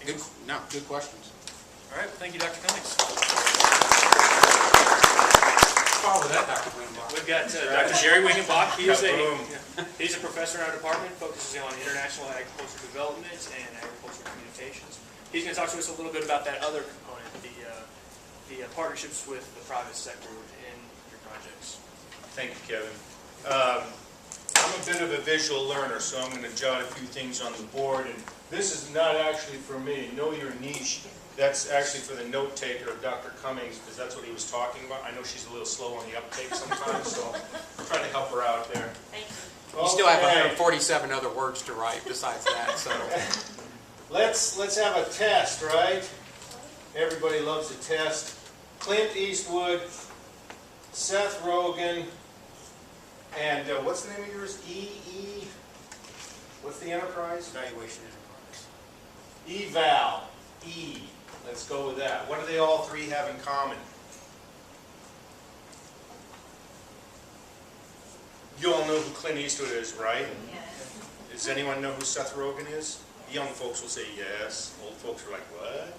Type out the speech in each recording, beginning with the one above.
Good questions. All right, thank you, Dr. Cummings. Follow that, Dr. Wingenbach. We've got Dr. Jerry Wingenbach. He's a professor in our department, focuses on international agriculture development and agricultural communications. He's going to talk to us a little bit about that other component, the partnerships with the private sector in your projects. Thank you, Kevin. I'm a bit of a visual learner, so I'm going to jot a few things on the board. And this is not actually for me. Know your niche. That's actually for the note taker of Dr. Cummings, because that's what he was talking about. I know she's a little slow on the uptake sometimes, so I'm trying to help her out there. Thank you. You still have 147 other words to write besides that. So Let's have a test, right? Everybody loves a test. Clint Eastwood, Seth Rogen, and what's the name of yours? What's the enterprise? Evaluation Enterprise. Eval. Let's go with that. What do they all three have in common? You all know who Clint Eastwood is, right? Yes. Does anyone know who Seth Rogen is? Young folks will say yes. Old folks are like, what?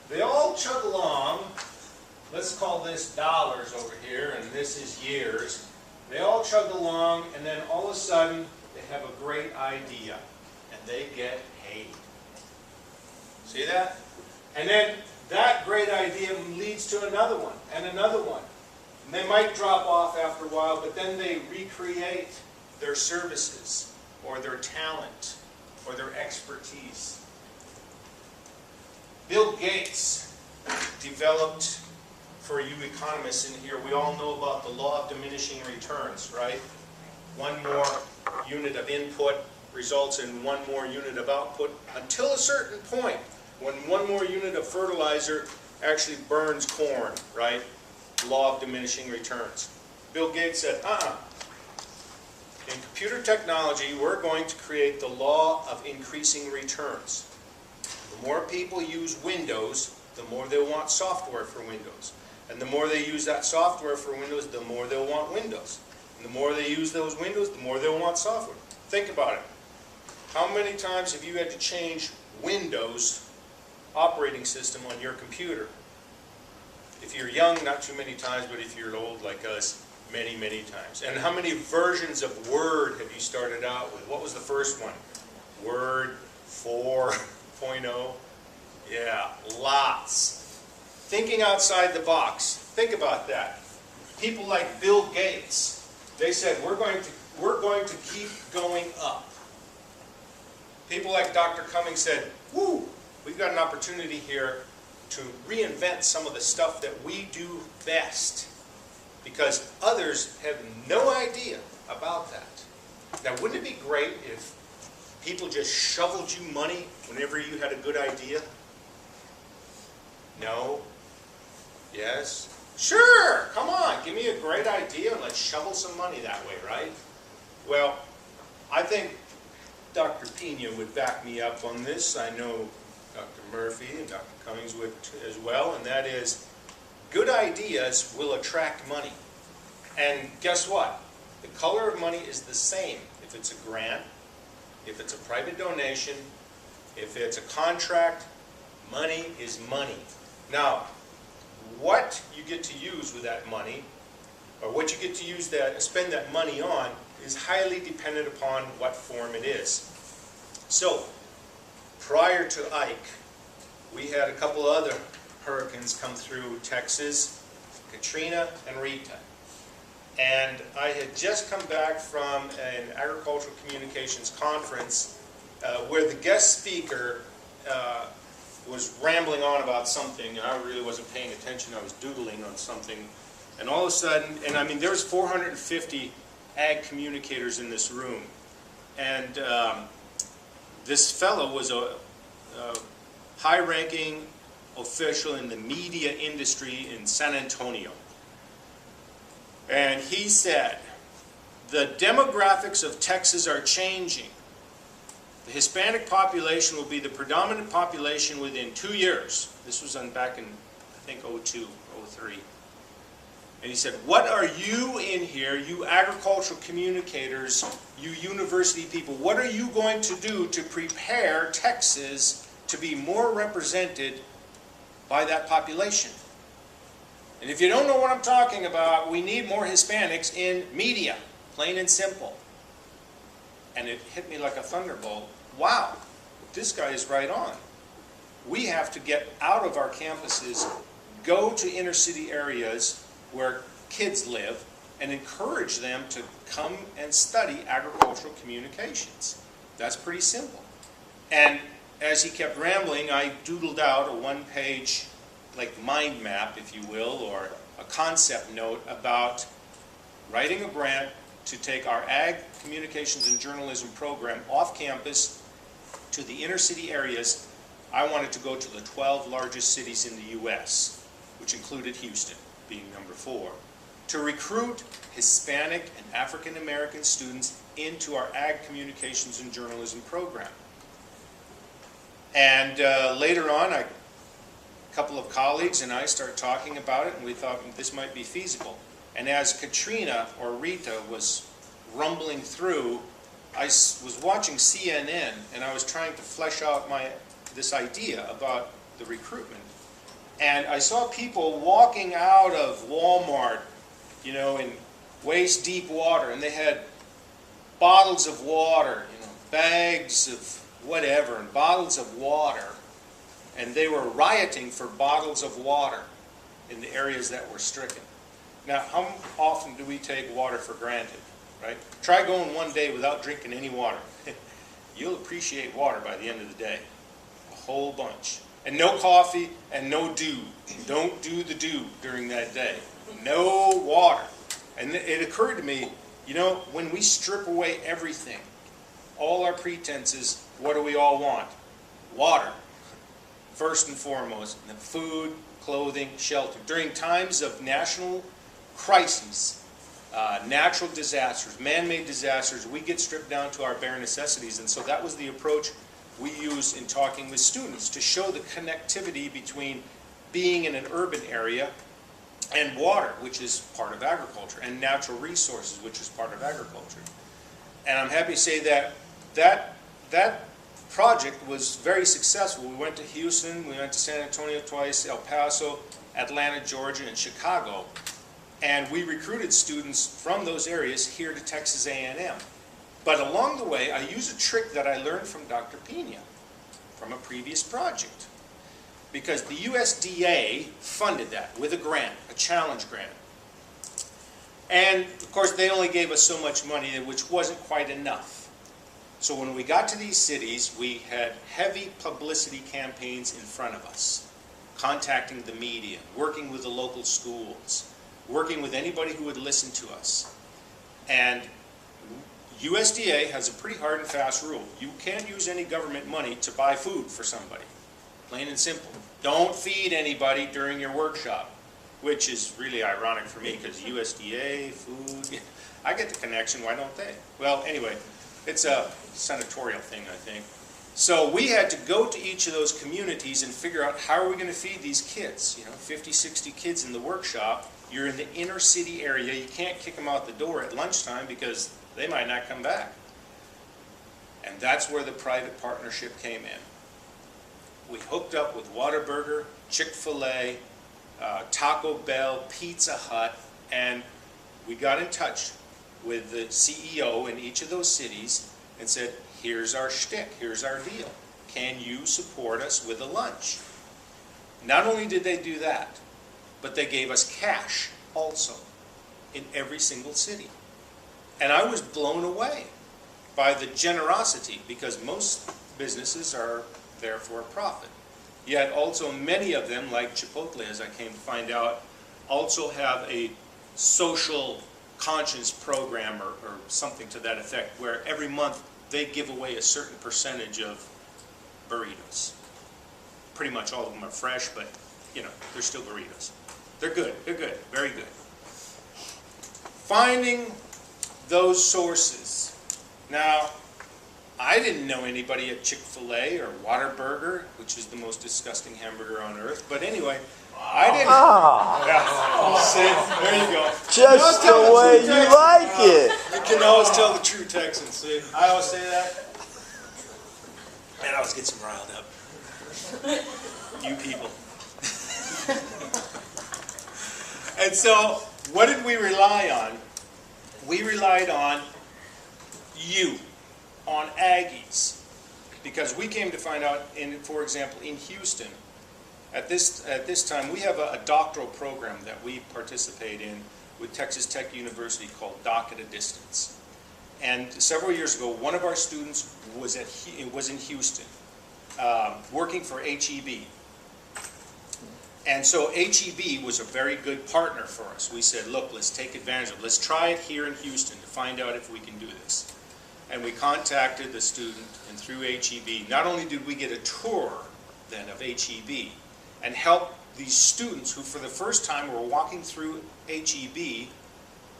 They all chug along. Let's call this dollars over here, and this is years. They all chug along, and then all of a sudden, they have a great idea, and they get paid. See that? And then that great idea leads to another one, and another one. And they might drop off after a while, but then they recreate their services, or their talent, or their expertise. Bill Gates developed, for you economists in here, we all know about the law of diminishing returns, right? One more unit of input results in one more unit of output until a certain point when one more unit of fertilizer actually burns corn, right? Law of diminishing returns. Bill Gates said, in computer technology, we're going to create the law of increasing returns. The more people use Windows, the more they'll want software for Windows. And the more they use that software for Windows, the more they'll want Windows. And the more they use those Windows, the more they'll want software. Think about it. How many times have you had to change Windows operating system on your computer? If you're young, not too many times, but if you're old like us, many, many times. And how many versions of Word have you started out with? What was the first one? Word 4.0? Yeah, lots. Thinking outside the box. Think about that. People like Bill Gates, they said, we're going to keep going up. People like Dr. Cummings said, woo, we've got an opportunity here to reinvent some of the stuff that we do best, because others have no idea about that. Now, wouldn't it be great if people just shoveled you money whenever you had a good idea? No? Yes? Sure! Come on, give me a great idea and let's shovel some money that way, right? Well, I think Dr. Pena would back me up on this. I know Dr. Murphy and Dr. Cummings would as well, and that is, good ideas will attract money. And guess what? The color of money is the same. If it's a grant, if it's a private donation, if it's a contract, money is money. Now, what you get to use with that money, or what you get to use that, spend that money on, is highly dependent upon what form it is. So, prior to Ike, we had a couple other hurricanes come through Texas, Katrina and Rita. And I had just come back from an agricultural communications conference where the guest speaker was rambling on about something, and I really wasn't paying attention. I was doodling on something. And all of a sudden, and I mean, there's 450 ag communicators in this room. And this fellow was a high-ranking official in the media industry in San Antonio. And he said, the demographics of Texas are changing. The Hispanic population will be the predominant population within 2 years. This was back in, I think, 02, 03. And he said, what are you in here, you agricultural communicators, you university people, what are you going to do to prepare Texas to be more represented by that population? And if you don't know what I'm talking about, we need more Hispanics in media, plain and simple. And it hit me like a thunderbolt. Wow, this guy is right on. We have to get out of our campuses, go to inner city areas where kids live, and encourage them to come and study agricultural communications. That's pretty simple. And as he kept rambling, I doodled out a one-page, like, mind map, if you will, or a concept note about writing a grant to take our Ag Communications and Journalism program off campus to the inner city areas. I wanted to go to the 12 largest cities in the U.S., which included Houston, being number 4, to recruit Hispanic and African American students into our Ag Communications and Journalism program. And later on, a couple of colleagues and I started talking about it, and we thought this might be feasible. And as Katrina, or Rita, was rumbling through, I was watching CNN, and I was trying to flesh out this idea about the recruitment. And I saw people walking out of Walmart, you know, in waist-deep water, and they had bottles of water, you know, bags of whatever, and bottles of water. And they were rioting for bottles of water in the areas that were stricken. Now, how often do we take water for granted, right? Try going one day without drinking any water. You'll appreciate water by the end of the day. A whole bunch. And no coffee and no dew. Don't do the dew during that day. No water. And it occurred to me, you know, when we strip away everything, all our pretenses, what do we all want? Water. First and foremost. And then food, clothing, shelter. During times of national crises, natural disasters, man-made disasters, we get stripped down to our bare necessities. And so that was the approach we used in talking with students, to show the connectivity between being in an urban area and water, which is part of agriculture, and natural resources, which is part of agriculture. And I'm happy to say that project was very successful. We went to Houston, we went to San Antonio twice, El Paso, Atlanta, Georgia, and Chicago. And we recruited students from those areas here to Texas A&M. But along the way, I used a trick that I learned from Dr. Pena from a previous project. Because the USDA funded that with a grant, a challenge grant. And of course, they only gave us so much money, which wasn't quite enough. So when we got to these cities, we had heavy publicity campaigns in front of us, contacting the media, working with the local schools, working with anybody who would listen to us. And USDA has a pretty hard and fast rule. You can't use any government money to buy food for somebody. Plain and simple. Don't feed anybody during your workshop, which is really ironic for me because USDA, food, I get the connection, why don't they? Well, anyway, it's a senatorial thing, I think. So we had to go to each of those communities and figure out how are we going to feed these kids. You know, 50, 60 kids in the workshop. You're in the inner city area. You can't kick them out the door at lunchtime because they might not come back. And that's where the private partnership came in. We hooked up with Whataburger, Chick-fil-A, Taco Bell, Pizza Hut, and we got in touch with the CEO in each of those cities and said, here's our shtick, here's our deal. Can you support us with a lunch? Not only did they do that, but they gave us cash also in every single city. And I was blown away by the generosity, because most businesses are there for a profit. Yet also many of them, like Chipotle, as I came to find out, also have a social conscience program or something to that effect, where every month they give away a certain percentage of burritos. Pretty much all of them are fresh, but you know, they're still burritos. They're good, very good. Finding those sources. Now, I didn't know anybody at Chick-fil-A or Whataburger, which is the most disgusting hamburger on earth. But anyway, I didn't. Yeah. See, there you go. Just the way you like it. You can always tell the true Texans. See, I always say that. Man, I always get some riled up. You people. And so, what did we rely on? We relied on you, on Aggies, because we came to find out, for example, in Houston, at this time, we have a doctoral program that we participate in with Texas Tech University called Doc at a Distance. And several years ago, one of our students was in Houston, working for HEB. And so HEB was a very good partner for us. We said, look, let's take advantage of it. Let's try it here in Houston to find out if we can do this. And we contacted the student, and through HEB, not only did we get a tour then of HEB and help these students who for the first time were walking through HEB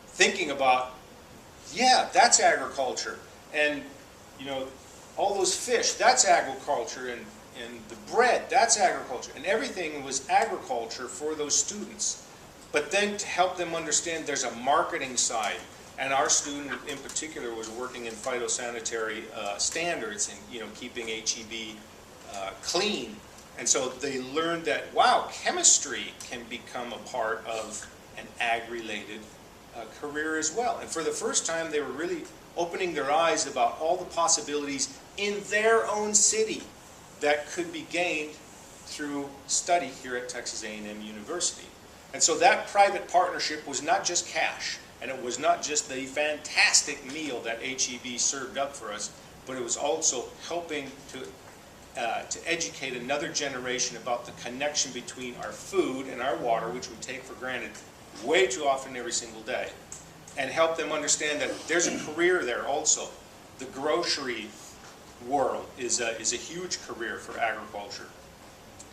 thinking about, yeah, that's agriculture. And, you know, all those fish, that's agriculture. And the bread, that's agriculture. And everything was agriculture for those students. But then to help them understand there's a marketing side. And our student in particular was working in phytosanitary standards and, you know, keeping HEB clean. And so they learned that, wow, chemistry can become a part of an ag-related career as well. And for the first time, they were really opening their eyes about all the possibilities in their own city that could be gained through study here at Texas A&M University. And so that private partnership was not just cash, and it was not just the fantastic meal that HEB served up for us, but it was also helping to educate another generation about the connection between our food and our water, which we take for granted way too often every single day, and help them understand that there's a career there also. The grocery world is a huge career for agriculture.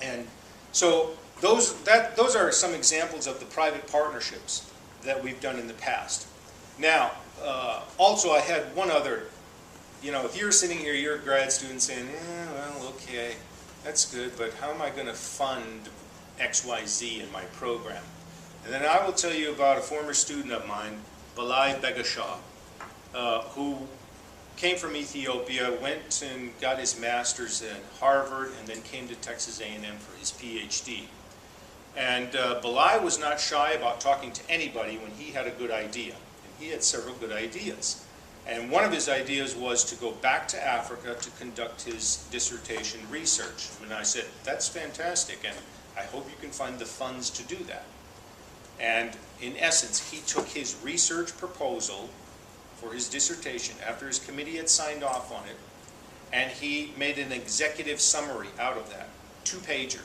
And so those are some examples of the private partnerships that we've done in the past. Now, also I had one other, you know, if you're sitting here, you're a grad student saying, well, okay, that's good, but how am I going to fund XYZ in my program? And then I will tell you about a former student of mine, Balai Begashaw, who came from Ethiopia, went and got his master's in Harvard, and then came to Texas A&M for his PhD. And Balai was not shy about talking to anybody when he had a good idea. And he had several good ideas. And one of his ideas was to go back to Africa to conduct his dissertation research. And I said, that's fantastic, and I hope you can find the funds to do that. And in essence, he took his research proposal for his dissertation after his committee had signed off on it, and he made an executive summary out of that, 2-pager,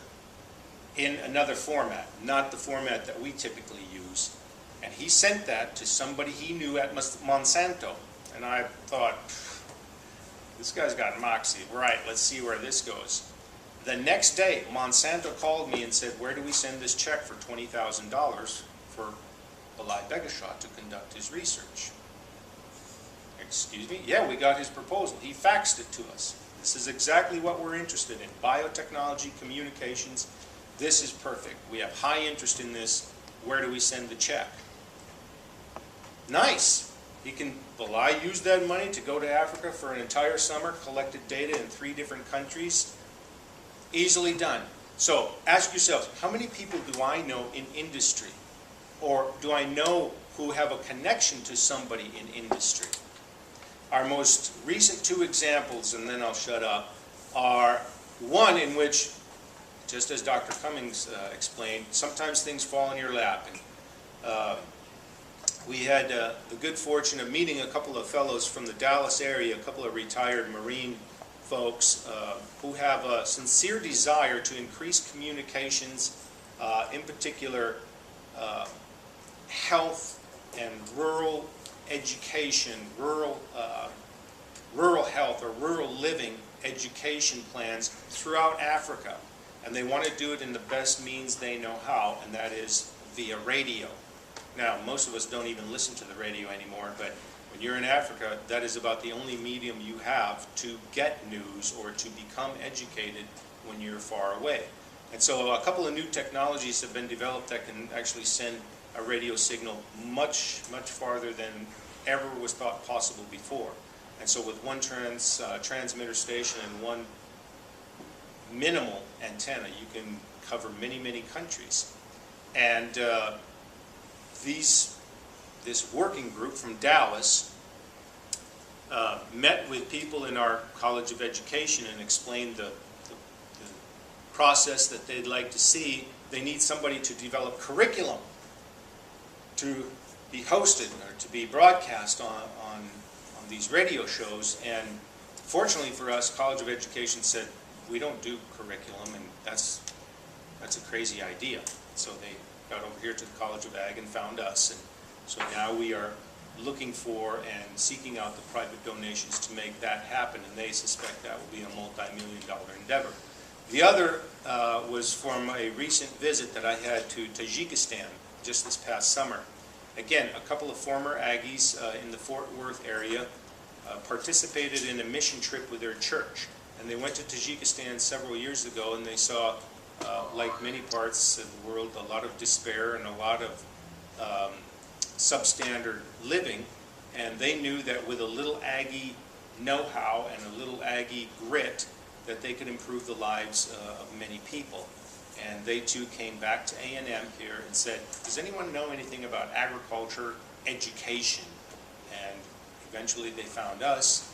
in another format, not the format that we typically use. And he sent that to somebody he knew at Monsanto. And I thought, this guy's got moxie. Right, let's see where this goes. The next day, Monsanto called me and said, where do we send this check for $20,000 for Balai Begashaw to conduct his research? Excuse me? Yeah, we got his proposal. He faxed it to us. This is exactly what we're interested in. Biotechnology, communications. This is perfect. We have high interest in this. Where do we send the check? Nice. Balai used that money to go to Africa for an entire summer, collected data in 3 different countries. Easily done. So ask yourselves, how many people do I know in industry? Or do I know who have a connection to somebody in industry? Our most recent 2 examples, and then I'll shut up, are one in which, just as Dr. Cummings explained, sometimes things fall in your lap. And, we had the good fortune of meeting a couple of fellows from the Dallas area, a couple of retired Marine folks who have a sincere desire to increase communications, in particular health and rural education, rural health or rural living education plans throughout Africa. And they want to do it in the best means they know how, and that is via radio. Now, most of us don't even listen to the radio anymore, but when When you're in Africa, that is about the only medium you have to get news or to become educated when you're far away. And so a couple of new technologies have been developed that can actually send a radio signal much, much farther than ever was thought possible before. And so with one transmitter station and one minimal antenna, you can cover many, many countries. And this working group from Dallas met with people in our College of Education and explained the process that they'd like to see. They need somebody to develop curriculum to be hosted or to be broadcast on these radio shows. And fortunately for us, College of Education said, we don't do curriculum, and that's a crazy idea. So they got over here to the College of Ag and found us. And so now we are looking for and seeking out the private donations to make that happen, and they suspect that will be a multi-million-dollar endeavor. The other was from a recent visit that I had to Tajikistan just this past summer. Again, a couple of former Aggies in the Fort Worth area participated in a mission trip with their church. And they went to Tajikistan several years ago, and they saw, like many parts of the world, a lot of despair and a lot of substandard living. And they knew that with a little Aggie know-how and a little Aggie grit, that they could improve the lives of many people. And they too came back to A&M here and said, does anyone know anything about agriculture education? And eventually they found us,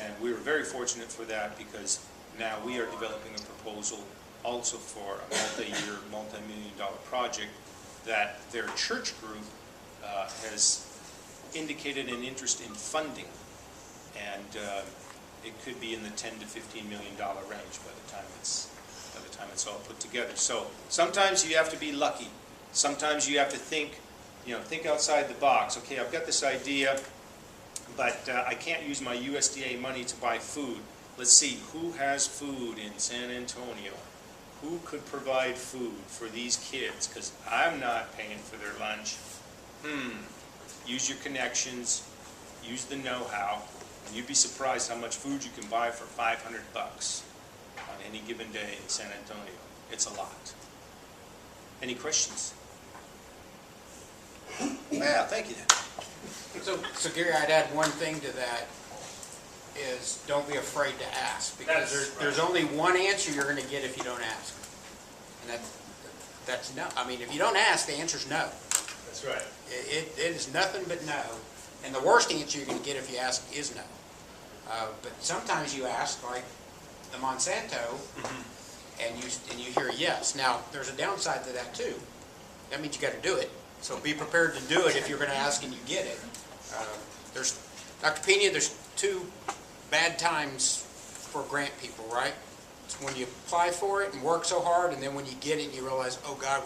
and we were very fortunate for that, because now we are developing a proposal also for a multi-year, multi-million-dollar project that their church group has indicated an interest in funding. And it could be in the $10 to $15 million range by the time it's all put together. So sometimes you have to be lucky. Sometimes you have to think outside the box. Okay, I've got this idea, but I can't use my USDA money to buy food. Let's see, who has food in San Antonio? Who could provide food for these kids? Because I'm not paying for their lunch. Use your connections, use the know-how, and you'd be surprised how much food you can buy for $500 on any given day in San Antonio. It's a lot. Any questions? Yeah, thank you. So Gary, I'd add one thing to that, is don't be afraid to ask, because there's only one answer you're going to get if you don't ask. And that's no. I mean, if you don't ask, the answer's no. That's right. It is nothing but no. And the worst answer you're going to get if you ask is no. But sometimes you ask, like the Monsanto, and you hear yes. Now, there's a downside to that too. That means you got to do it. So be prepared to do it if you're going to ask and you get it. There's, Dr. Pena, there's two bad times for grant people, right? It's when you apply for it and work so hard, and then when you get it and you realize, oh God,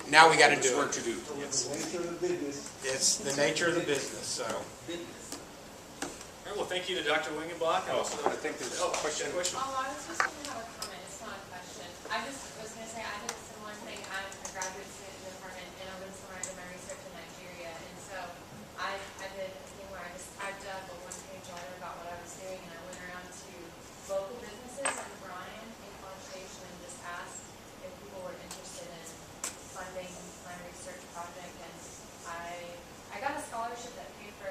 now we got to do it. Work to do. It's the nature of the business. So. All right, well, thank you to Dr. Wingenbach. And also, I think there's a question. A question. Oh, I was just going to have a comment. It's not a question. I was going to say I did a similar thing. I'm a graduate student in the department, and over the summer I did my research in Nigeria. And so I did a thing where I just typed up a one-page letter about what I was doing, and I went around to local businesses like Bryan in College Station and just asked if people were interested in funding my research project. And I got a scholarship that paid for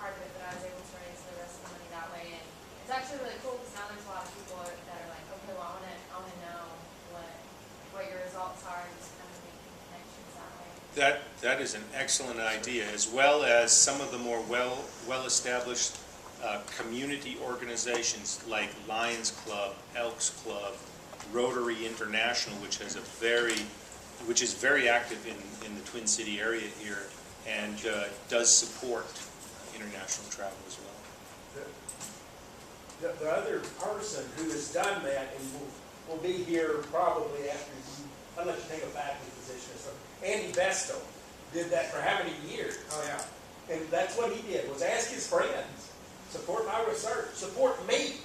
part of it, but I was able to raise the rest of the money that way. And it's actually really cool, because now there's a lot of people that are like, okay, well, I want to know what your results are, and just kind of making connections that way. That is an excellent idea, as well as some of the more well-established community organizations like Lions Club, Elks Club, Rotary International, which is very active in the Twin City area here, and does support international travel as well. The other person who has done that and will be here probably after you, unless you take a faculty position or something. Andy Besto did that for how many years? Oh yeah. And that's what he did, was ask his friends, support my research, support me.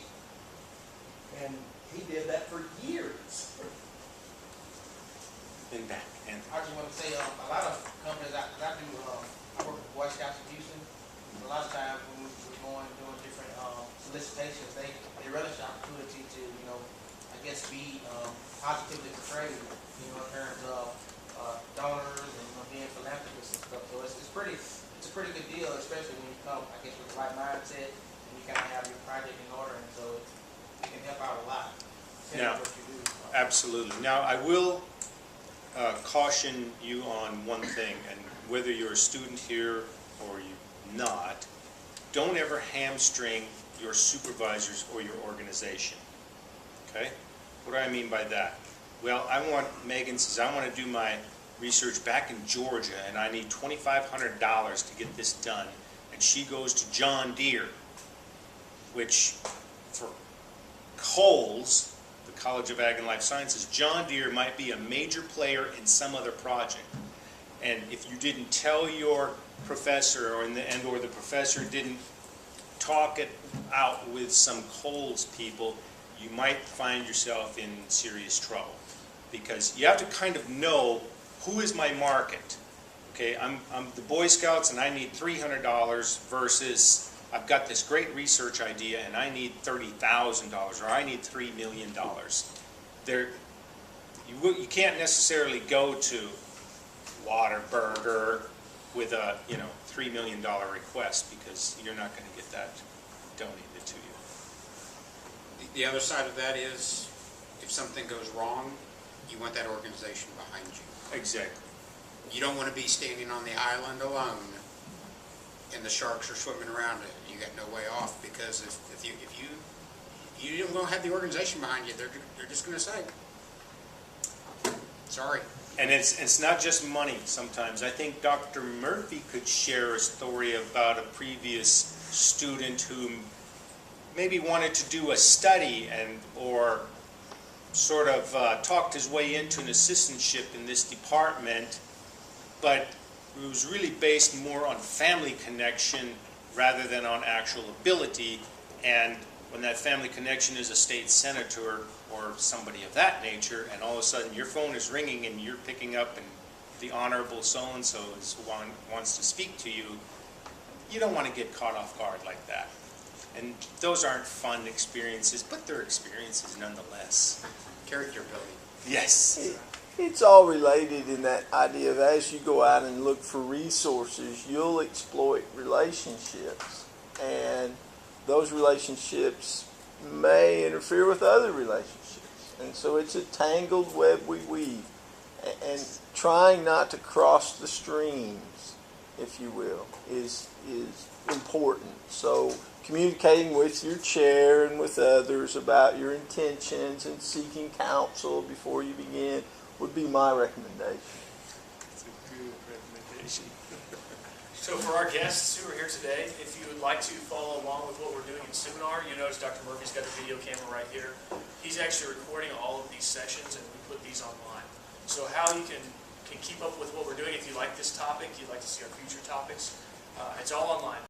And he did that for years. In back. And I just want to say a lot of companies, I work with Boy Scouts of Houston, a lot of times when we're going and doing different solicitations, they relish the opportunity to, you know, I guess be positively portrayed, you know, in terms of donors and, you know, being philanthropists and stuff. So it's a pretty good deal, especially when you come, I guess, with the right mindset and you kind of have your project in order, and so it can help out a lot. Yeah. What you do. Absolutely. Now, I will caution you on one thing, and whether you're a student here or you're not, don't ever hamstring your supervisors or your organization. Okay? What do I mean by that? Well, Megan says, I want to do my research back in Georgia, and I need $2,500 to get this done. And she goes to John Deere, which for Coles, the College of Ag and Life Sciences, John Deere might be a major player in some other project. And if you didn't tell your professor, or the professor didn't talk it out with some Coles people, you might find yourself in serious trouble. Because you have to kind of know, who is my market? Okay, I'm the Boy Scouts and I need $300 versus I've got this great research idea and I need $30,000 or I need $3 million. You can't necessarily go to Whataburger with a $3 million request, because you're not going to get that donated to you. The other side of that is, if something goes wrong, you want that organization behind you. Exactly. You don't want to be standing on the island alone and the sharks are swimming around it. You got no way off, because if you don't have the organization behind you, they're just going to say, sorry. And it's not just money sometimes. I think Dr. Murphy could share a story about a previous student who maybe wanted to do a study or sort of talked his way into an assistantship in this department, but it was really based more on family connection rather than on actual ability. And when that family connection is a state senator or somebody of that nature, and all of a sudden your phone is ringing and you're picking up and the Honorable so-and-so wants to speak to you, you don't want to get caught off guard like that. And those aren't fun experiences, but they're experiences nonetheless. Character building. Yes. It's all related in that idea of, as you go out and look for resources, you'll exploit relationships. And those relationships may interfere with other relationships. And so it's a tangled web we weave. And trying not to cross the streams, if you will, is important. So communicating with your chair and with others about your intentions and seeking counsel before you begin would be my recommendation. That's a good recommendation. So for our guests who are here today, if you would like to follow along with what we're doing in seminar, you notice Dr. Murphy's got the video camera right here. He's actually recording all of these sessions, and we put these online. So how you can keep up with what we're doing, if you like this topic, you'd like to see our future topics, it's all online.